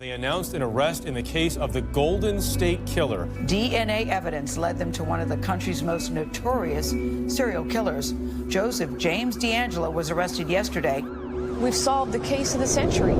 They announced an arrest in the case of the Golden State Killer. DNA evidence led them to one of the country's most notorious serial killers. Joseph James DeAngelo was arrested yesterday. We've solved the case of the century.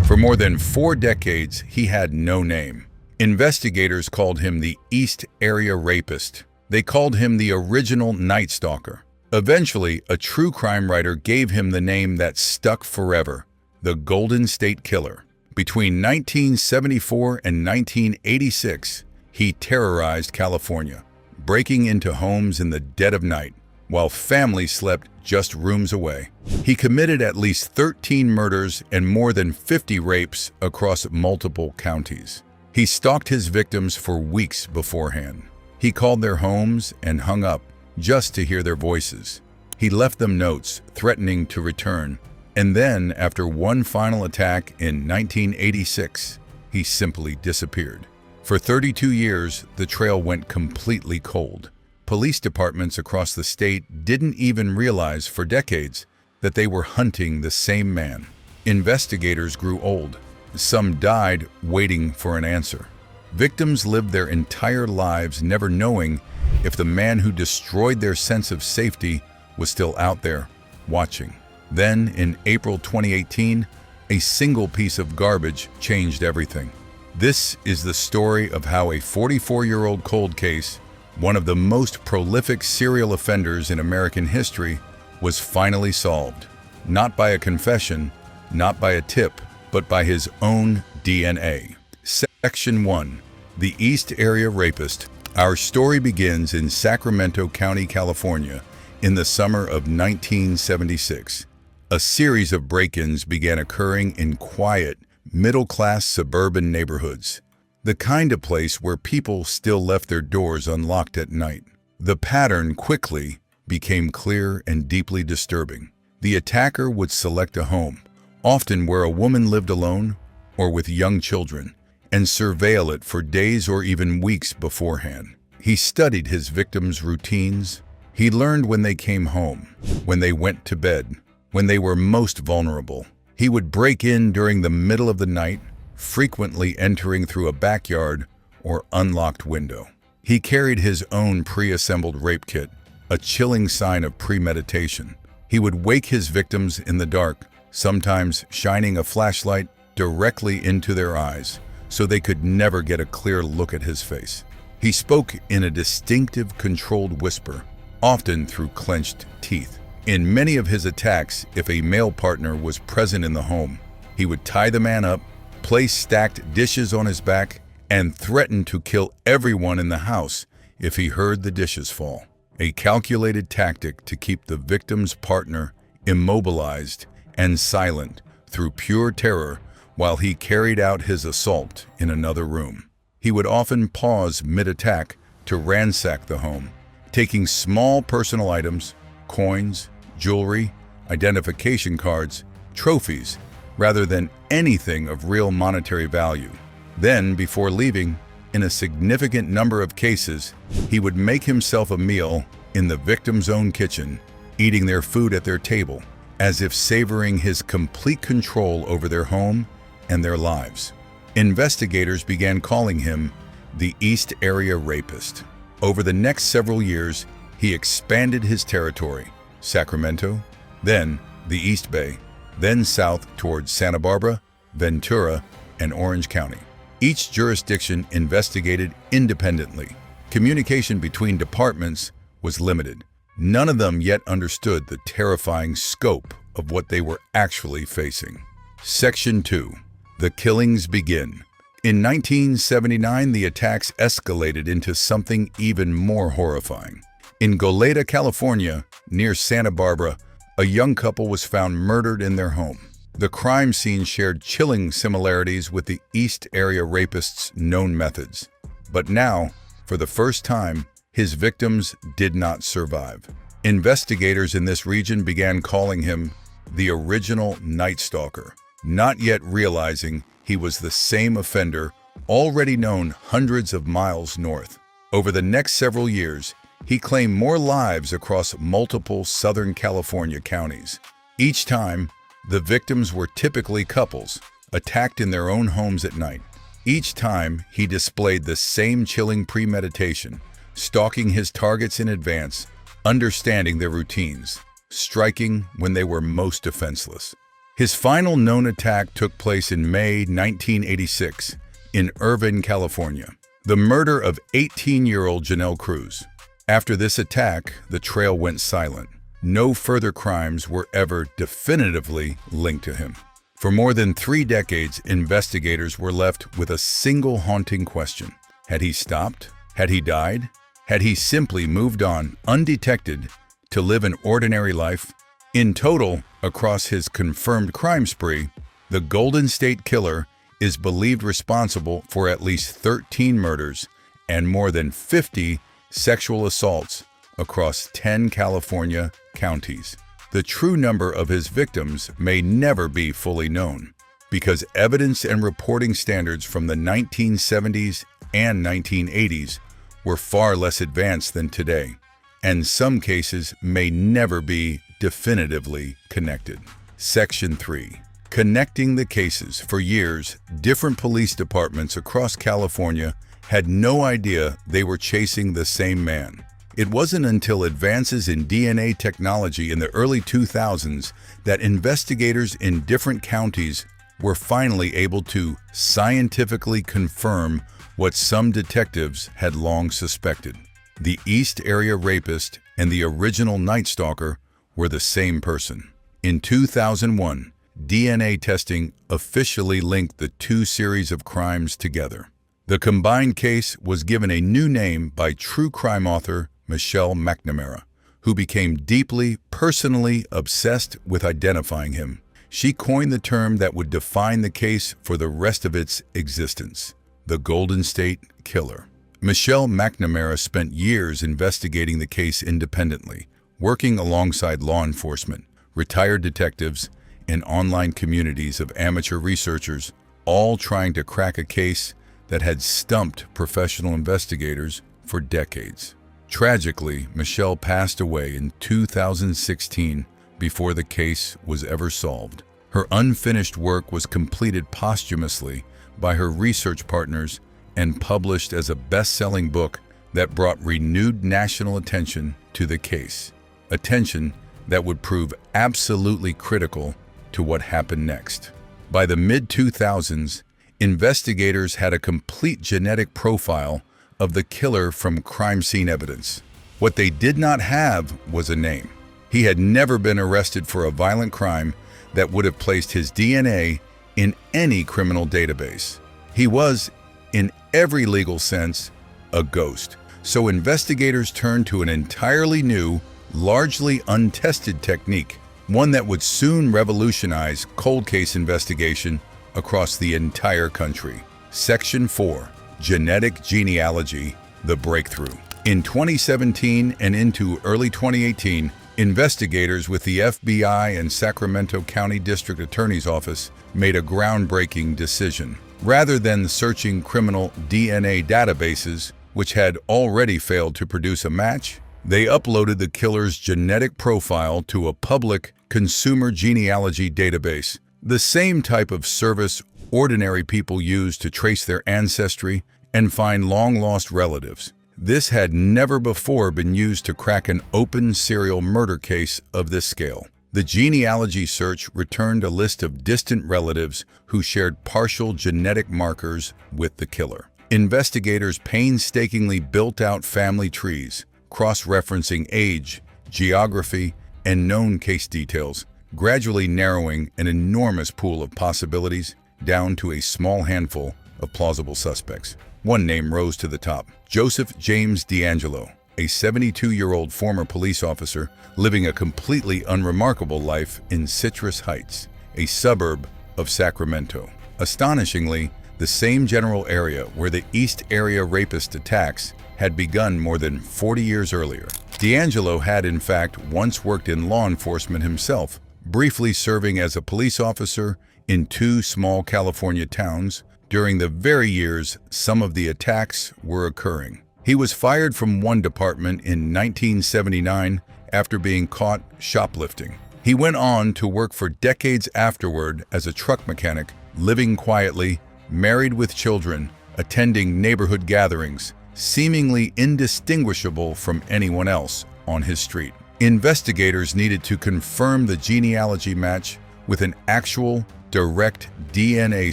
For more than 4 decades, he had no name. Investigators called him the East Area Rapist. They called him the original Night Stalker. Eventually, a true crime writer gave him the name that stuck forever, the Golden State Killer. Between 1974 and 1986, he terrorized California, breaking into homes in the dead of night, while families slept just rooms away. He committed at least 13 murders and more than 50 rapes across multiple counties. He stalked his victims for weeks beforehand. He called their homes and hung up just to hear their voices. He left them notes threatening to return. And then, after one final attack in 1986, he simply disappeared. For 32 years, the trail went completely cold. Police departments across the state didn't even realize for decades that they were hunting the same man. Investigators grew old. Some died waiting for an answer. Victims lived their entire lives never knowing if the man who destroyed their sense of safety was still out there, watching. Then, in April 2018, a single piece of garbage changed everything. This is the story of how a 44-year-old cold case, one of the most prolific serial offenders in American history, was finally solved. Not by a confession, not by a tip, but by his own DNA. Section 1. The East Area Rapist. Our story begins in Sacramento County, California, in the summer of 1976. A series of break-ins began occurring in quiet, middle-class suburban neighborhoods, the kind of place where people still left their doors unlocked at night. The pattern quickly became clear and deeply disturbing. The attacker would select a home, often where a woman lived alone or with young children, and surveil it for days or even weeks beforehand. He studied his victims' routines. He learned when they came home, when they went to bed, when they were most vulnerable. He would break in during the middle of the night, frequently entering through a backyard or unlocked window. He carried his own pre-assembled rape kit, a chilling sign of premeditation. He would wake his victims in the dark, sometimes shining a flashlight directly into their eyes, so they could never get a clear look at his face. He spoke in a distinctive, controlled whisper, often through clenched teeth. In many of his attacks, if a male partner was present in the home, he would tie the man up, place stacked dishes on his back, and threaten to kill everyone in the house if he heard the dishes fall. A calculated tactic to keep the victim's partner immobilized and silent through pure terror while he carried out his assault in another room. He would often pause mid-attack to ransack the home, taking small personal items, coins, jewelry, identification cards, trophies, rather than anything of real monetary value. Then, before leaving, in a significant number of cases, he would make himself a meal in the victim's own kitchen, eating their food at their table, as if savoring his complete control over their home and their lives. Investigators began calling him the East Area Rapist. Over the next several years, he expanded his territory, Sacramento, then the East Bay, then south towards Santa Barbara, Ventura, and Orange County. Each jurisdiction investigated independently. Communication between departments was limited. None of them yet understood the terrifying scope of what they were actually facing. Section 2. The killings begin. In 1979, the attacks escalated into something even more horrifying. In Goleta, California, near Santa Barbara, a young couple was found murdered in their home. The crime scene shared chilling similarities with the East Area Rapist's known methods. But now, for the first time, his victims did not survive. Investigators in this region began calling him the original Night Stalker, not yet realizing he was the same offender already known hundreds of miles north. Over the next several years, he claimed more lives across multiple Southern California counties. Each time, the victims were typically couples, attacked in their own homes at night. Each time, he displayed the same chilling premeditation, stalking his targets in advance, understanding their routines, striking when they were most defenseless. His final known attack took place in May 1986 in Irvine, California, the murder of 18-year-old Janelle Cruz. After this attack, the trail went silent. No further crimes were ever definitively linked to him. For more than 3 decades, investigators were left with a single haunting question. Had he stopped? Had he died? Had he simply moved on, undetected, to live an ordinary life? In total, across his confirmed crime spree, the Golden State Killer is believed responsible for at least 13 murders and more than 50 sexual assaults across 10 California counties. The true number of his victims may never be fully known because evidence and reporting standards from the 1970s and 1980s were far less advanced than today, and some cases may never be definitively connected. Section 3. Connecting the cases. For years, different police departments across California had no idea they were chasing the same man. It wasn't until advances in DNA technology in the early 2000s that investigators in different counties were finally able to scientifically confirm what some detectives had long suspected. The East Area Rapist and the original Night Stalker were the same person. In 2001, DNA testing officially linked the 2 series of crimes together. The combined case was given a new name by true crime author Michelle McNamara, who became deeply, personally obsessed with identifying him. She coined the term that would define the case for the rest of its existence: the Golden State Killer. Michelle McNamara spent years investigating the case independently, working alongside law enforcement, retired detectives, and online communities of amateur researchers, all trying to crack a case that had stumped professional investigators for decades. Tragically, Michelle passed away in 2016 before the case was ever solved. Her unfinished work was completed posthumously by her research partners and published as a best-selling book that brought renewed national attention to the case. Attention that would prove absolutely critical to what happened next. By the mid-2000s, investigators had a complete genetic profile of the killer from crime scene evidence. What they did not have was a name. He had never been arrested for a violent crime that would have placed his DNA in any criminal database. He was, in every legal sense, a ghost. So investigators turned to an entirely new, largely untested technique, one that would soon revolutionize cold case investigation across the entire country. Section 4. Genetic Genealogy, the breakthrough. In 2017 and into early 2018, investigators with the FBI and Sacramento County District Attorney's Office made a groundbreaking decision. Rather than searching criminal DNA databases, which had already failed to produce a match, they uploaded the killer's genetic profile to a public consumer genealogy database, the same type of service ordinary people use to trace their ancestry and find long-lost relatives. This had never before been used to crack an open serial murder case of this scale. The genealogy search returned a list of distant relatives who shared partial genetic markers with the killer. Investigators painstakingly built out family trees, cross-referencing age, geography, and known case details, gradually narrowing an enormous pool of possibilities down to a small handful of plausible suspects. One name rose to the top: Joseph James DeAngelo, a 72-year-old former police officer living a completely unremarkable life in Citrus Heights, a suburb of Sacramento. Astonishingly, the same general area where the East Area Rapist attacks had begun more than 40 years earlier. DeAngelo had, in fact, once worked in law enforcement himself, briefly serving as a police officer in 2 small California towns during the very years some of the attacks were occurring. He was fired from one department in 1979 after being caught shoplifting. He went on to work for decades afterward as a truck mechanic, living quietly, married with children, attending neighborhood gatherings, seemingly indistinguishable from anyone else on his street. Investigators needed to confirm the genealogy match with an actual, direct DNA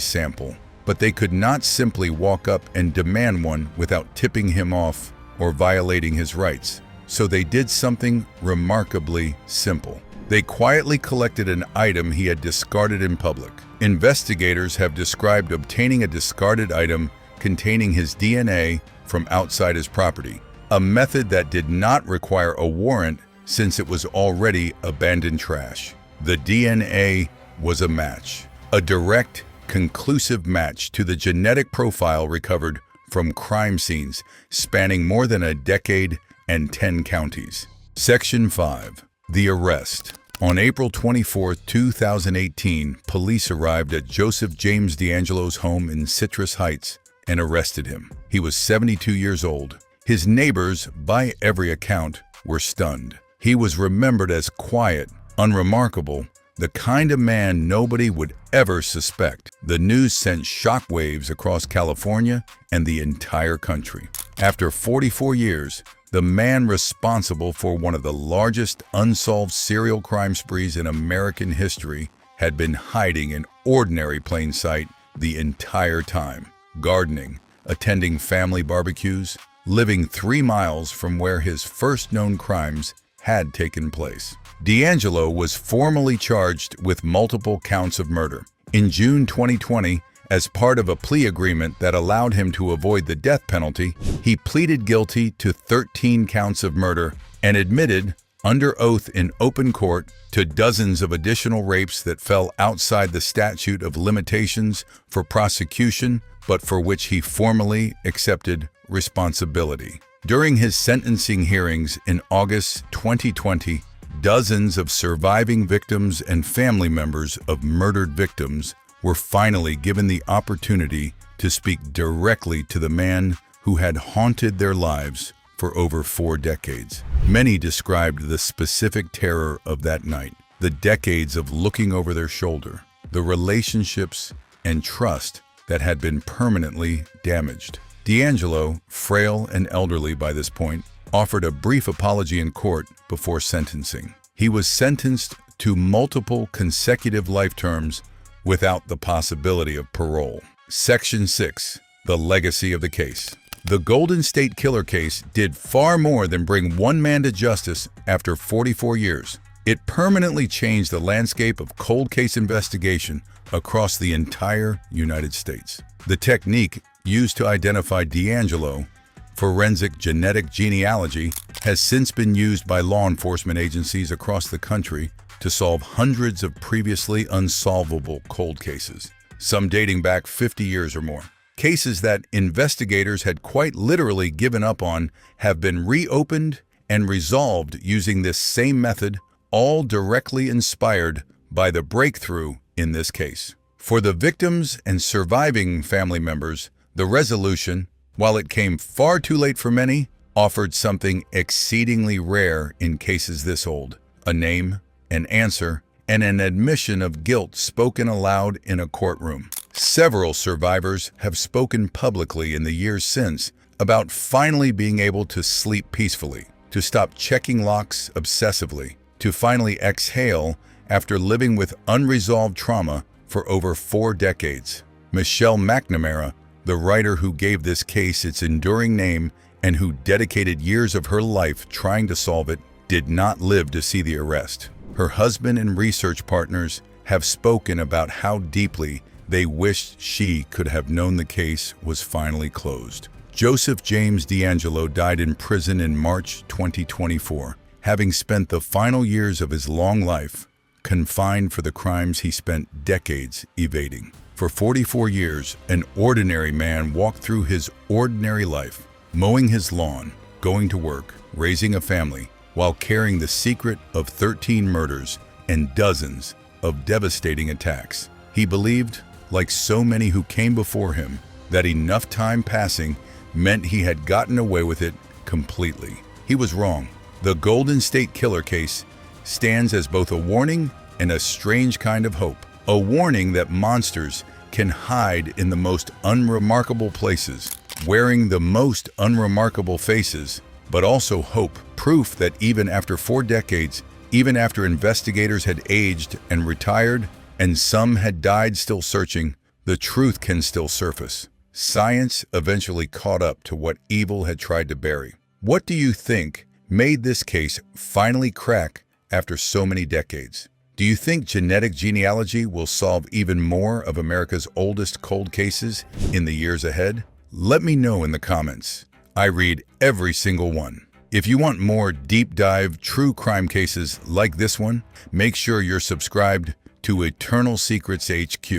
sample, but they could not simply walk up and demand one without tipping him off or violating his rights. So they did something remarkably simple. They quietly collected an item he had discarded in public. Investigators have described obtaining a discarded item containing his DNA from outside his property, a method that did not require a warrant since it was already abandoned trash. The DNA was a match, a direct, conclusive match to the genetic profile recovered from crime scenes spanning more than a decade and 10 counties. Section 5. The arrest. On April 24, 2018, police arrived at Joseph James DeAngelo's home in Citrus Heights and arrested him. He was 72 years old. His neighbors, by every account, were stunned. He was remembered as quiet, unremarkable, the kind of man nobody would ever suspect. The news sent shockwaves across California and the entire country. After 44 years, the man responsible for one of the largest unsolved serial crime sprees in American history had been hiding in ordinary plain sight the entire time, gardening, attending family barbecues, living 3 miles from where his first known crimes had taken place. DeAngelo was formally charged with multiple counts of murder. In June 2020, as part of a plea agreement that allowed him to avoid the death penalty, he pleaded guilty to 13 counts of murder and admitted, under oath in open court, to dozens of additional rapes that fell outside the statute of limitations for prosecution, but for which he formally accepted responsibility. During his sentencing hearings in August 2020, dozens of surviving victims and family members of murdered victims were finally given the opportunity to speak directly to the man who had haunted their lives for over 4 decades. Many described the specific terror of that night, the decades of looking over their shoulder, the relationships and trust that had been permanently damaged. DeAngelo, frail and elderly by this point, offered a brief apology in court before sentencing. He was sentenced to multiple consecutive life terms without the possibility of parole. Section 6. The legacy of the case. The Golden State Killer case did far more than bring one man to justice after 44 years. It permanently changed the landscape of cold case investigation across the entire United States. The technique used to identify DeAngelo, forensic genetic genealogy, has since been used by law enforcement agencies across the country to solve hundreds of previously unsolvable cold cases, some dating back 50 years or more. Cases that investigators had quite literally given up on have been reopened and resolved using this same method, all directly inspired by the breakthrough in this case. For the victims and surviving family members, the resolution, while it came far too late for many, offered something exceedingly rare in cases this old: a name, an answer, and an admission of guilt spoken aloud in a courtroom. Several survivors have spoken publicly in the years since about finally being able to sleep peacefully, to stop checking locks obsessively, to finally exhale after living with unresolved trauma for over 4 decades. Michelle McNamara, the writer who gave this case its enduring name and who dedicated years of her life trying to solve it, did not live to see the arrest. Her husband and research partners have spoken about how deeply they wished she could have known the case was finally closed. Joseph James DeAngelo died in prison in March 2024, having spent the final years of his long life confined for the crimes he spent decades evading. For 44 years, an ordinary man walked through his ordinary life, mowing his lawn, going to work, raising a family, while carrying the secret of 13 murders and dozens of devastating attacks. He believed, like so many who came before him, that enough time passing meant he had gotten away with it completely. He was wrong. The Golden State Killer case stands as both a warning and a strange kind of hope. A warning that monsters can hide in the most unremarkable places, wearing the most unremarkable faces, but also hope, proof that even after 4 decades, even after investigators had aged and retired, and some had died still searching, the truth can still surface. Science eventually caught up to what evil had tried to bury. What do you think made this case finally crack after so many decades? Do you think genetic genealogy will solve even more of America's oldest cold cases in the years ahead? Let me know in the comments. I read every single one. If you want more deep dive true crime cases like this one, make sure you're subscribed to Eternal Secrets HQ.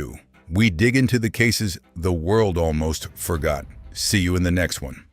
We dig into the cases the world almost forgot. See you in the next one.